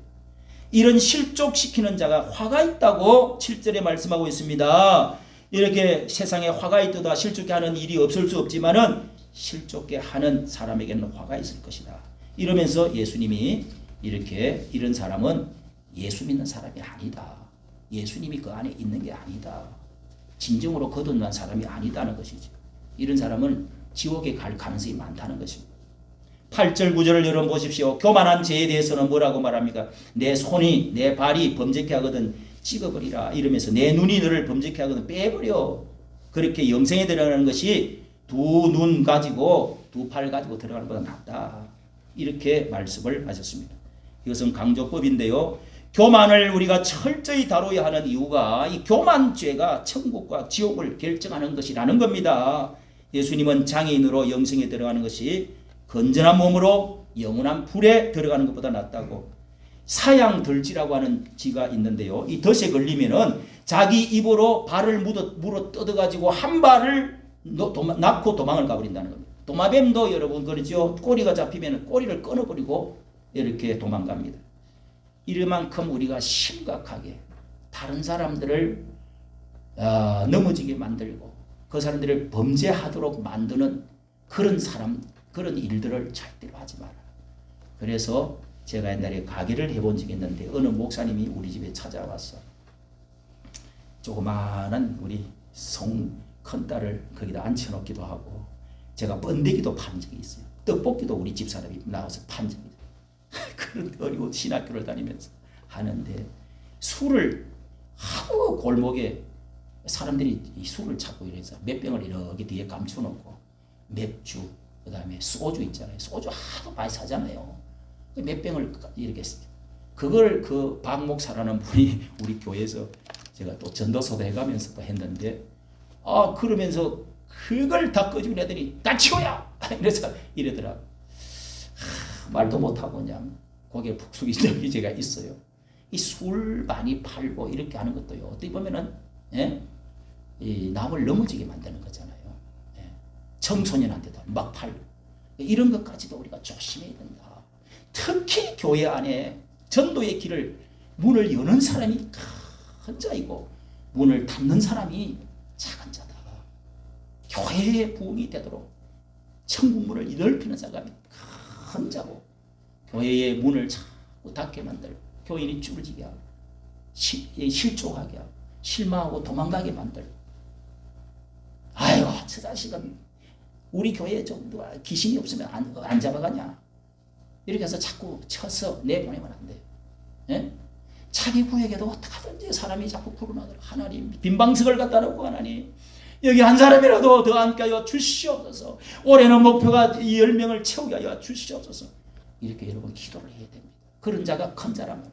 이런 실족시키는 자가 화가 있다고 7절에 말씀하고 있습니다. 이렇게 세상에 화가 있도다 실족해 하는 일이 없을 수 없지만은 실족해 하는 사람에게는 화가 있을 것이다. 이러면서 예수님이 이렇게 이런 사람은 예수 믿는 사람이 아니다. 예수님이 그 안에 있는 게 아니다. 진정으로 거듭난 사람이 아니다는 것이죠. 이런 사람은 지옥에 갈 가능성이 많다는 것입니다. 8절 9절을 여러분 보십시오. 교만한 죄에 대해서는 뭐라고 말합니까? 내 손이 내 발이 범죄케 하거든 찍어버리라. 이러면서 내 눈이 너를 범죄케 하거든 빼버려. 그렇게 영생에 들어가는 것이 두 눈 가지고 두 팔 가지고 들어가는 것보다 낫다. 이렇게 말씀을 하셨습니다. 이것은 강조법인데요. 교만을 우리가 철저히 다뤄야 하는 이유가 이 교만죄가 천국과 지옥을 결정하는 것이라는 겁니다. 예수님은 장애인으로 영생에 들어가는 것이 건전한 몸으로 영원한 불에 들어가는 것보다 낫다고. 사양들지라고 하는 지가 있는데요. 이 덫에 걸리면은 자기 입으로 발을 물어 뜯어가지고 한 발을 낳고 도망을 가버린다는 겁니다. 도마뱀도 여러분 그러죠. 꼬리가 잡히면 꼬리를 끊어버리고 이렇게 도망갑니다. 이만큼 우리가 심각하게 다른 사람들을 넘어지게 만들고 그 사람들을 범죄하도록 만드는 그런 사람, 그런 일들을 절대로 하지 마라. 그래서 제가 옛날에 가게를 해본 적이 있는데 어느 목사님이 우리 집에 찾아왔어. 조그마한 우리 큰딸을 거기다 앉혀놓기도 하고 제가 번데기도 판 적이 있어요. 떡볶이도 우리 집사람이 나와서 판 적이 있어요. 그런데 어리고 신학교를 다니면서 하는데 술을 하도 골목에 사람들이 이 술을 찾고 이래서 몇 병을 이렇게 뒤에 감춰놓고 맥주, 그 다음에 소주 있잖아요. 소주 하도 많이 사잖아요. 몇 병을 이렇게 그걸 그 박 목사라는 분이 우리 교회에서 제가 또 전도서도 해가면서 또 했는데 그러면서 그걸 다 끄집어 내더니 다 치워야 이래서 이러더라. 말도 못하고 그냥 고개 푹 숙인 적이 제가 있어요. 이 술 많이 팔고 이렇게 하는 것도요. 어떻게 보면은 이 남을 넘어지게 만드는 거잖아요. 청소년한테도 막 팔고 이런 것까지도 우리가 조심해야 된다. 특히 교회 안에 전도의 길을 문을 여는 사람이 큰 자이고 문을 닫는 사람이 작은 자다. 교회의 부흥이 되도록 천국 문을 넓히는 자가 큰 자고 교회의 문을 자꾸 닫게 만들고 교인이 쭈그지게 하고 실족하게 하고 실망하고 도망가게 만들고 아이고 저 자식은 우리 교회에 좀 귀신이 없으면 안 잡아가냐 이렇게 해서 자꾸 쳐서 내보내면 안 돼요. 예? 자기 구역에도 어떻게든지 사람이 자꾸 불어나더라. 하나님 빈방석을 갖다 놓고 하나님 여기 한 사람이라도 더 앉게 하여 주시옵소서. 올해는 목표가 10명을 채우게 하여 주시옵소서. 이렇게 여러분 기도를 해야 됩니다. 그런 자가 큰 자라면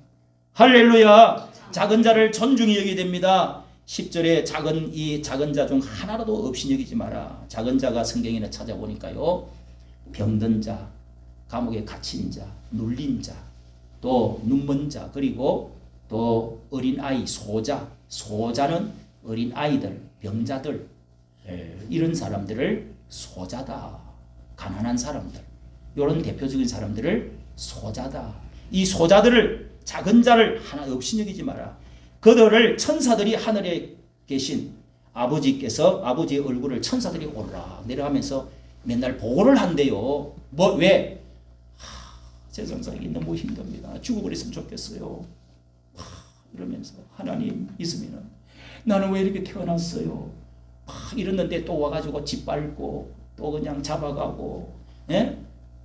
할렐루야. 작은 자를 존중히 여기게 됩니다. 10절에 작은 자 중 하나라도 없이 여기지 마라. 작은 자가 성경에는 찾아보니까요. 병든 자, 감옥에 갇힌 자, 눌린 자, 또 눈먼 자, 그리고 또 어린아이, 소자는 어린아이들, 병자들, 이런 사람들을 소자다. 가난한 사람들, 이런 대표적인 사람들을 소자다. 이 소자들을 작은 자를 하나 없이 여기지 마라. 그들을 천사들이 하늘에 계신 아버지께서 아버지의 얼굴을 천사들이 오르락 내려가면서 맨날 보고를 한대요. 왜? 세상살기 너무 힘듭니다. 죽어버렸으면 좋겠어요. 이러면서 하나님 있으면은 나는 왜 이렇게 태어났어요? 이랬는데 또 와가지고 짓밟고 또 그냥 잡아가고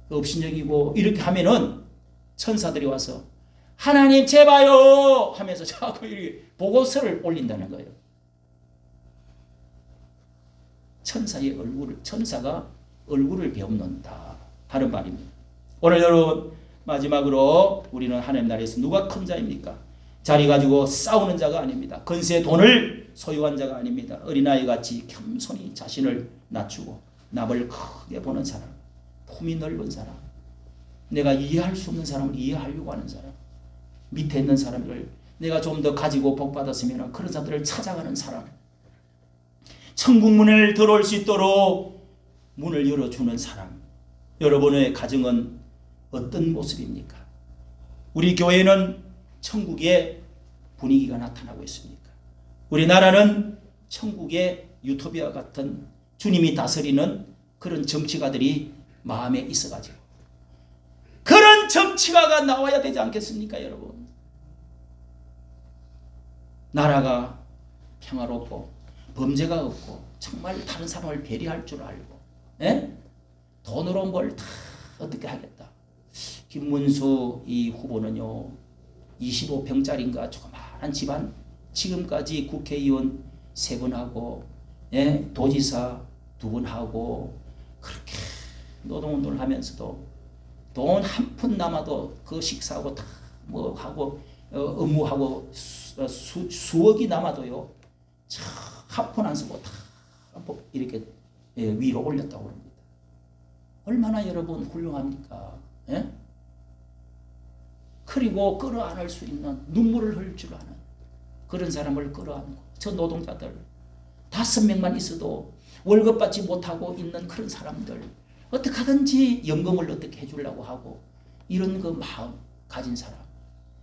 업신여기고 이렇게 하면은 천사들이 와서 하나님 제발요 하면서 자꾸 이렇게 보고서를 올린다는 거예요. 천사가 얼굴을 배움는다 하는 말입니다. 오늘 여러분 마지막으로 우리는 하나님 나라에서 누가 큰 자입니까? 자리 가지고 싸우는 자가 아닙니다. 건세 돈을 소유한 자가 아닙니다. 어린아이 같이 겸손히 자신을 낮추고 남을 크게 보는 사람, 품이 넓은 사람, 내가 이해할 수 없는 사람을 이해하려고 하는 사람, 밑에 있는 사람을 내가 좀 더 가지고 복 받았으면 그런 사람들을 찾아가는 사람, 천국 문을 들어올 수 있도록 문을 열어주는 사람. 여러분의 가정은 어떤 모습입니까? 우리 교회는 천국의 분위기가 나타나고 있습니까? 우리나라는 천국의 유토피아 같은 주님이 다스리는 그런 정치가들이 마음에 있어가지고 그런 정치가가 나와야 되지 않겠습니까, 여러분? 나라가 평화롭고 범죄가 없고 정말 다른 사람을 배려할 줄 알고, 예? 돈으로 뭘 다 어떻게 하겠다. 김문수 이 후보는요, 25평짜리인가 조그마한 집안, 지금까지 국회의원 3번 하고, 예? 도지사 2번 하고, 그렇게 노동운동을 하면서도 돈 한 푼 남아도 그 식사하고 다 뭐 하고 업무하고 수억이 남아도요, 한 푼 안 쓰고 다 이렇게 위로 올렸다고 합니다. 얼마나 여러분 훌륭합니까? 예? 그리고 끌어안을 수 있는, 눈물을 흘릴 줄 아는 그런 사람을 끌어안고, 저 노동자들 5명만 있어도 월급 받지 못하고 있는 그런 사람들 어떻게 하든지 연금을 어떻게 해주려고 하고, 이런 그 마음 가진 사람,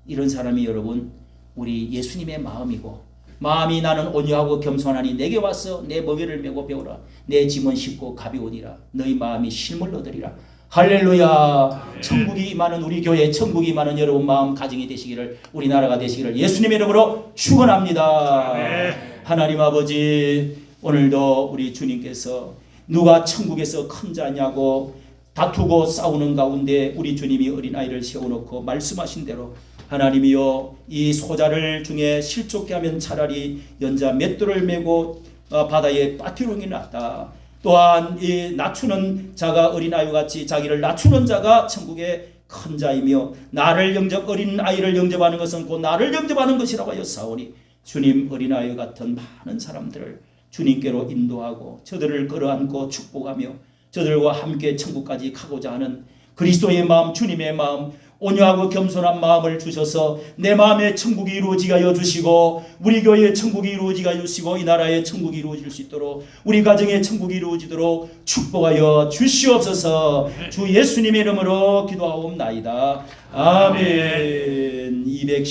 이런 사람이 여러분 우리 예수님의 마음이고, 마음이 나는 온유하고 겸손하니 내게 와서 내 멍에를 메고 배우라. 내 짐은 쉽고 가벼우니라. 너희 마음이 쉼을 얻으리라. 할렐루야. 네. 천국이 임하는 우리 교회, 천국이 임하는 여러분 마음 가정이 되시기를, 우리나라가 되시기를 예수님의 이름으로 축원합니다. 네. 하나님 아버지, 오늘도 우리 주님께서 누가 천국에서 큰 자냐고 다투고 싸우는 가운데 우리 주님이 어린아이를 세워놓고 말씀하신 대로 하나님이여, 이 소자를 중에 실족케 하면 차라리 연자 맷돌을 메고 바다에 빠뜨리는 게 낫다. 또한 이 낮추는 자가 어린아이와 같이 자기를 낮추는 자가 천국의 큰 자이며, 나를 영접, 어린아이를 영접하는 것은 곧 나를 영접하는 것이라고 하였사오니, 주님 어린아이 같은 많은 사람들을 주님께로 인도하고 저들을 끌어안고 축복하며 저들과 함께 천국까지 가고자 하는 그리스도의 마음, 주님의 마음, 온유하고 겸손한 마음을 주셔서 내 마음에 천국이 이루어지게 하여 주시고, 우리 교회의 천국이 이루어지게 하여 주시고, 이 나라의 천국이 이루어질 수 있도록, 우리 가정의 천국이 이루어지도록 축복하여 주시옵소서. 주 예수님의 이름으로 기도하옵나이다. 아멘. 210